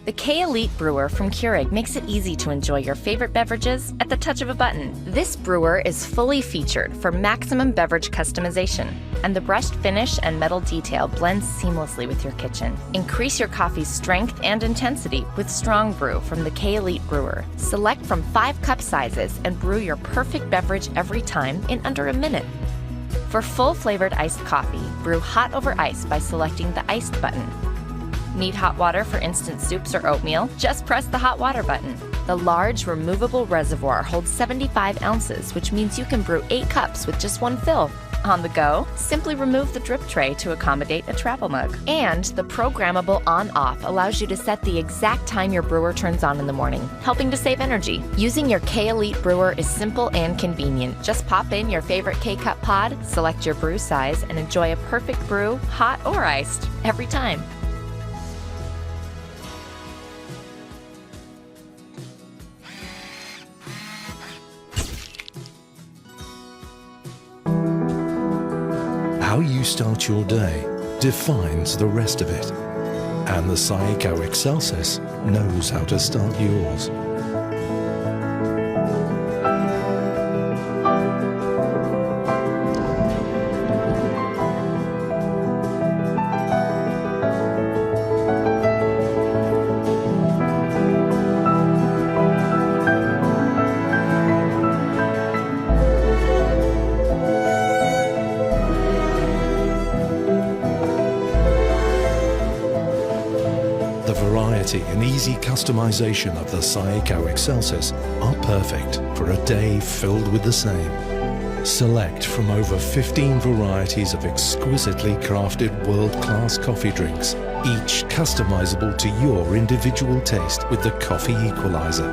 The K-Elite brewer from Keurig makes it easy to enjoy your favorite beverages at the touch of a button. This brewer is fully featured for maximum beverage customization, and the brushed finish and metal detail blends seamlessly with your kitchen. Increase your coffee's strength and intensity with strong brew from the K-Elite brewer. Select from 5 cup sizes and brew your perfect beverage every time in under a minute. For full flavored iced coffee, brew hot over ice by selecting the iced button. Need hot water for instant soups or oatmeal? Just press the hot water button. The large removable reservoir holds 75 ounces, which means you can brew 8 cups with just one fill. On the go, simply remove the drip tray to accommodate a travel mug. And the programmable on-off allows you to set the exact time your brewer turns on in the morning, helping to save energy. Using your K-Elite brewer is simple and convenient. Just pop in your favorite K-Cup pod, select your brew size, and enjoy a perfect brew, hot or iced, every time. How you start your day defines the rest of it, and the Sayaka Excelsis knows how to start yours. The variety and easy customization of the Sayaka Excelsis are perfect for a day filled with the same. Select from over 15 varieties of exquisitely crafted world-class coffee drinks, each customizable to your individual taste with the coffee equalizer.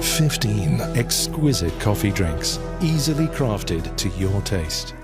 "15 exquisite coffee drinks, easily crafted to your taste."